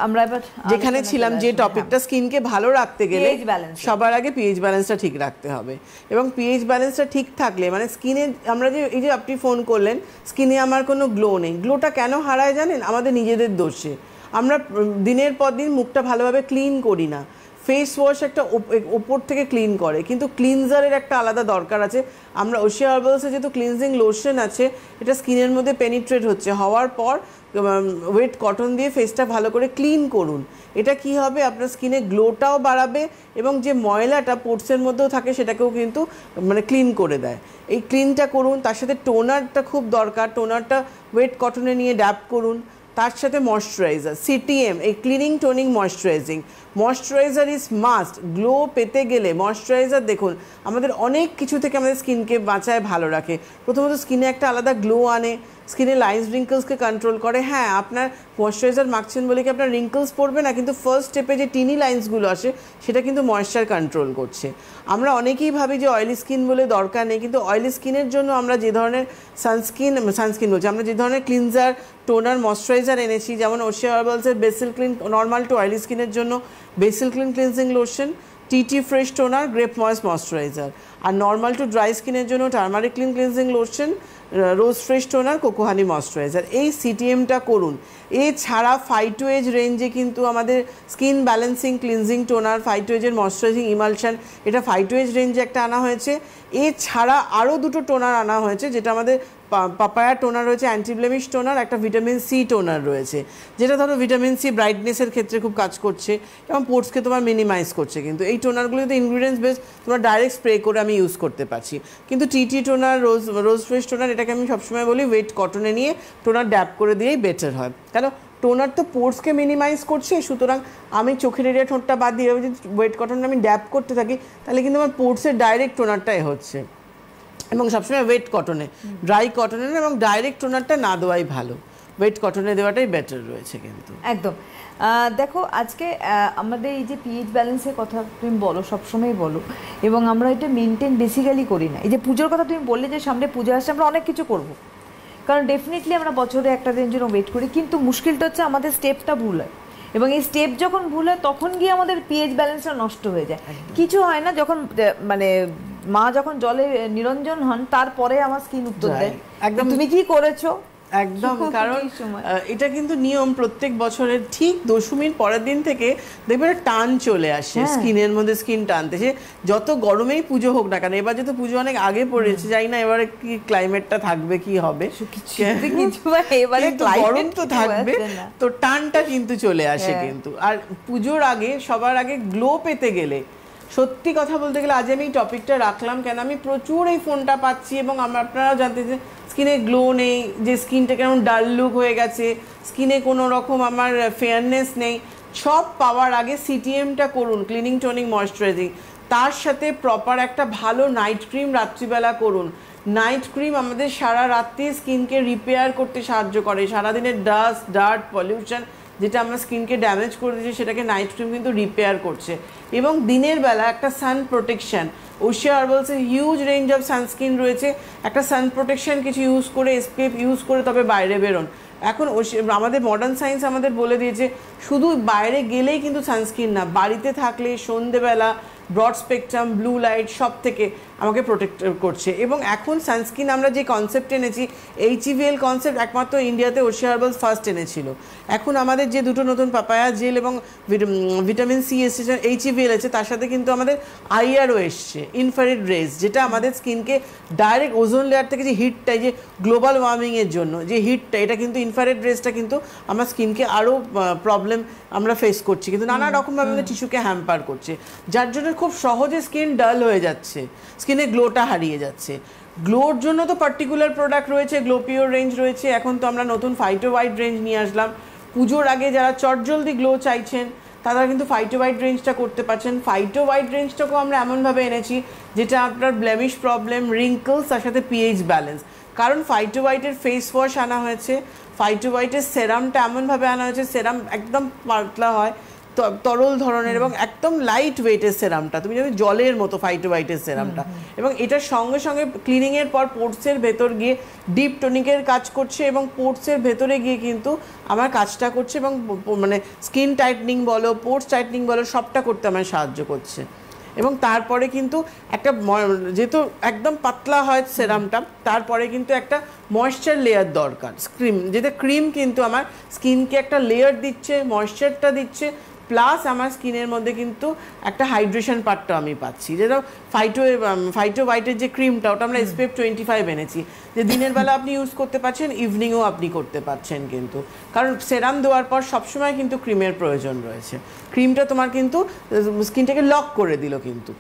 আমরা এবার যেখানে ছিলাম যে টপিকটা স্কিনকে ভালো রাখতে গেলে সবার আগে পিএইচ ব্যালেন্সটা ঠিক রাখতে হবে এবং পিএইচ ব্যালেন্সটা ঠিক থাকলে মানে স্কিনে আমরা যে এই যে আপনি ফোন করলেন স্কিনে আমার কোনো গ্লো নেই, গ্লোটা কেন হারায় জানেন? আমাদের নিজেদের দোষে। আমরা দিনের পর দিন মুখটা ভালোভাবে ক্লিন করি না। ফেস ওয়াশ একটা ওপর থেকে ক্লিন করে, কিন্তু ক্লিনজারের একটা আলাদা দরকার আছে। আমরা ওশিয়া হার্বালসে যেহেতু ক্লিনজিং লোশন আছে, এটা স্কিনের মধ্যে পেনিট্রেট হচ্ছে, হওয়ার পর ওয়েট কটন দিয়ে ফেসটা ভালো করে ক্লিন করুন। এটা কি হবে, আপনার স্কিনে গ্লোটাও বাড়াবে এবং যে ময়লাটা পোর্সের মধ্যেও থাকে সেটাকেও কিন্তু মানে ক্লিন করে দেয়। এই ক্লিনটা করুন, তার সাথে টোনারটা খুব দরকার, টোনারটা ওয়েট কটনে নিয়ে ড্যাপ করুন। তার সাথে ময়শ্চারাইজার, সিটিএম, এই cleaning toning moisturiser is must. Glow পেতে গেলে ময়শ্চারাইজার দেখুন আমাদের অনেক কিছু থেকে আমাদের স্কিনকে বাঁচায়, ভালো রাখে। প্রথমত স্কিনে একটা আলাদা গ্লো আনে, স্কিনে লাইন্স রিঙ্কলসকে কন্ট্রোল করে। হ্যাঁ, আপনার ময়শ্চারাইজার মাখছেন বলে কি আপনার রিঙ্কলস পড়বে না, কিন্তু ফার্স্ট স্টেপে যে টিনি লাইন্সগুলো আসে সেটা কিন্তু ময়েশ্চার কন্ট্রোল করছে। আমরা অনেকেই ভাবি যে অয়েলি স্কিন বলে দরকার নেই, কিন্তু অয়েলি স্কিনের জন্য আমরা যে ধরনের সানস্ক্রিন বলছি, আমরা যে ধরনের ক্লিনজার, টোনার, ময়শ্চারাইজার এনেছি, যেমন ওশিয়া হার্বালসের basil clean normal to oily স্কিনের জন্য basil clean cleansing lotion, TT fresh toner, grape moist moisturiser, আর নর্মাল টু ড্রাই স্কিনের জন্য turmeric clean cleansing lotion, rose fresh toner, coco honey moisturiser. এই সিটিএমটা করুন। এছাড়া ফাইটো এজ রেঞ্জে কিন্তু আমাদের skin balancing cleansing toner, phyto এজের ময়শ্চারাইজিং ইমালশন, এটা ফাইটো এজ রেঞ্জে একটা আনা হয়েছে। এছাড়া আরও দুটো টোনার আনা হয়েছে, যেটা আমাদের পাপায়া টোনার রয়েছে, অ্যান্টিব্লেমিশ টোনার, একটা ভিটামিন সি টোনার রয়েছে, যেটা ধরো ভিটামিন সি ব্রাইটনেসের ক্ষেত্রে খুব কাজ করছে এবং পোর্সকে তোমার মিনিমাইজ করছে। কিন্তু এই টোনারগুলোতে ইনগ্রিডিয়েন্টস বেস তোমার ডাইরেক্ট স্প্রে করে আমি ইউজ করতে পারছি। কিন্তু টিটি টোনার, রোজ ফ্রেশ টোনার, এটাকে আমি সবসময় বলি ওয়েট কটনে নিয়ে টোনার ড্যাপ করে দিয়েই বেটার হয়। কেন, টোনার তো পোর্সকে মিনিমাইজ করছে, সুতরাং আমি চোখের এরিয়া ঠোঁটটা বাদ দিয়ে যদি ওয়েট কটনে আমি ড্যাপ করতে থাকি তাহলে কিন্তু আমার পোর্সের ডাইরেক্ট টোনারটাই হচ্ছে। এবং সবসময় ওয়েট কটনে, ড্রাই কটনে এবং ডাইরেক্ট টোনারটা না দেওয়াই ভালো, ওয়েট কটনে দেওয়াটাই বেটার রয়েছে। কিন্তু একদম দেখো, আজকে আমাদের এই যে পিএইচ ব্যালেন্সের কথা তুমি বলো, সবসময় বলো, এবং আমরা এটা মেনটেন বেসিক্যালি করি না। এই যে পুজোর কথা তুমি বললে যে সামনে পুজো আসছে, আমরা অনেক কিছু করব, কারণ ডেফিনেটলি আমরা বছরে একটা দিনের জন্য ওয়েট করি, কিন্তু মুশকিলটা হচ্ছে আমাদের স্টেপটা ভুল হয়, এবং এই স্টেপ যখন ভুল হয় তখন গিয়ে আমাদের পিএইচ ব্যালেন্সটা নষ্ট হয়ে যায়। কিছু হয় না, যখন মানে মা যখন জলে নিরঞ্জন হন তারপরে আমার স্কিন উত্তর দেয় একদম তুমি কি করেছো, একদম। কারণ এটা কিন্তু নিয়ম, প্রত্যেক বছরের ঠিক দশমীর পরের দিন থেকে দেখবে টান চলে আসে স্কিনের মধ্যে, স্কিন টানতে। সে যত গরমেই পুজো হোক না কেন, এবার যেহেতু পুজো অনেক আগে পড়েছে, জানি না এবারে কি ক্লাইমেটটা থাকবে, কি হবে, গরম তো থাকবে, তো টানটা কিন্তু চলে আসে কিন্তু। আর পুজোর আগে সবার আগে গ্লো পেতে গেলে, সত্যি কথা বলতে গেলে আজ আমি এই টপিকটা রাখলাম কেন, আমি প্রচুর এই ফোনটা পাচ্ছি এবং আপনারাও জানতে যে স্কিনে গ্লো নেই, যে স্কিনটা কেমন ডাল লুক হয়ে গেছে, স্কিনে কোনো রকম আমার ফেয়ারনেস নেই। সব পাওয়ার আগে সিটিএমটা করুন, ক্লিনিং টোনিং ময়শ্চারাইজিং, তার সাথে প্রপার একটা ভালো নাইট ক্রিম রাত্রিবেলা করুন। নাইট ক্রিম আমাদের সারা রাত্রি স্কিনকে রিপেয়ার করতে সাহায্য করে। সারাদিনের ডাস্ট, ডার্ট, পলিউশন যেটা আমার স্কিনকে ড্যামেজ করে দিচ্ছে সেটাকে নাইট ক্রিম কিন্তু রিপেয়ার করছে। এবং দিনের বেলা একটা সান প্রোটেকশন, ওশিয়া হার্বালসের হিউজ রেঞ্জ অফ সানস্ক্রিন রয়েছে, একটা সান প্রোটেকশন কিছু ইউজ করে, এসপিএফ ইউজ করে তবে বাইরে বেরোন। এখন আমাদের মডার্ন সায়েন্স আমাদের বলে দিয়েছে শুধু বাইরে গেলেই কিন্তু সানস্ক্রিন না, বাড়িতে থাকলে সন্ধেবেলা ব্রড স্পেকট্রাম, ব্লু লাইট সব থেকে আমাকে প্রোটেক্ট করছে। এবং এখন সানস্ক্রিন আমরা যে কনসেপ্ট এনেছি, HEVL কনসেপ্ট একমাত্র ইন্ডিয়াতে ওশিয়া হার্বালস ফার্স্ট এনেছিল। এখন আমাদের যে দুটো নতুন পাপায়া জেল এবং ভিটামিন সি এসেছে, HEVL আছে, তার সাথে কিন্তু আমাদের IRO এসছে, ইনফ্রারেড রেজ, যেটা আমাদের স্কিনকে ডাইরেক্ট ওজোন লেয়ার থেকে যে হিটটা, যে গ্লোবাল ওয়ার্মিংয়ের জন্য যে হিটটা, এটা কিন্তু ইনফ্রারেড রেজটা কিন্তু আমার স্কিনকে আরও প্রবলেম আমরা ফেস করছি, কিন্তু নানা রকমভাবে আমাদের টিস্যুকে হ্যাম্পার করছে, যার জন্য খুব সহজে স্কিন ডাল হয়ে যাচ্ছে, স্কিনে গ্লোটা হারিয়ে যাচ্ছে। গ্লোর জন্য তো পার্টিকুলার প্রোডাক্ট রয়েছে, গ্লো পিওর রেঞ্জ রয়েছে, এখন তো আমরা নতুন ফাইটো হোয়াইট রেঞ্জ নিয়ে আসলাম। পুজোর আগে যারা চটজলদি গ্লো চাইছেন তারা কিন্তু ফাইটো হোয়াইট রেঞ্জটা করতে পারছেন। ফাইটো হোয়াইট রেঞ্জটাকেও আমরা এমনভাবে এনেছি যেটা আপনার ব্লেমিশ প্রবলেম, রিঙ্কলস, তার সাথে পিএইচ ব্যালেন্স। কারণ ফাইটো হোয়াইটের ফেস ওয়াশ আনা হয়েছে, ফাইটো হোয়াইটের সেরামটা এমনভাবে আনা হয়েছে, সেরাম একদম পাতলা হয়, তরল ধরনের এবং একদম লাইট ওয়েটের সেরামটা, তুমি জানো জলের মতো ফাইটো হোয়াইটের সেরামটা, এবং এটার সঙ্গে সঙ্গে ক্লিনিংয়ের পর পোর্টসের ভেতর গিয়ে ডিপ টনিকের কাজ করছে এবং পোর্টসের ভেতরে গিয়ে কিন্তু আমার কাজটা করছে এবং মানে স্কিন টাইটনিং বলো, পোর্টস টাইটনিং বলো, সবটা করতে আমায় সাহায্য করছে। এবং তারপরে কিন্তু একটা যেহেতু একদম পাতলা হয় সেরামটা, তারপরে কিন্তু একটা ময়েশ্চার লেয়ার দরকার। যেটা ক্রিম কিন্তু আমার স্কিনকে একটা লেয়ার দিচ্ছে, ময়েশ্চারটা দিচ্ছে, প্লাস আমার স্কিনের মধ্যে কিন্তু একটা হাইড্রেশন পার্টটা আমি পাচ্ছি। যেটা ফাইটো হোয়াইটের যে ক্রিমটা, ওটা আমরা SPF 25 এনেছি, যে দিনের বেলা আপনি ইউজ করতে পারছেন, ইভিনিংও আপনি করতে পারছেন কিন্তু, কারণ সেরাম দেওয়ার পর সবসময় কিন্তু ক্রিমের প্রয়োজন রয়েছে। ক্রিমটা তোমার কিন্তু স্কিনটাকে লক করে দিল কিন্তু,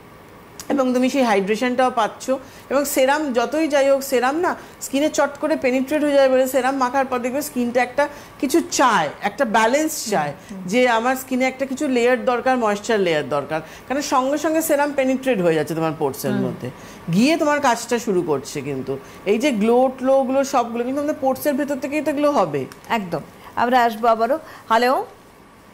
এবং তুমি সেই হাইড্রেশনটাও পাচ্ছ। এবং সেরাম যতই যাই হোক, সেরাম না স্কিনে চট করে পেনিট্রেট হয়ে যায় বলে সেরাম মাখার পর দেখবে স্কিনটা একটা কিছু চায়, একটা ব্যালেন্স চায়, যে আমার স্কিনে একটা কিছু লেয়ার দরকার, ময়েশ্চার লেয়ার দরকার, কারণ সঙ্গে সঙ্গে সেরাম পেনিট্রেট হয়ে যাচ্ছে তোমার পোর্টসের মধ্যে, গিয়ে তোমার কাজটা শুরু করছে। কিন্তু এই যে গ্লোগুলো সবগুলো কিন্তু আমাদের পোর্টসের ভেতর থেকেই তো গ্লো হবে। একদম। আমরা আসবো আবারও। হ্যালো।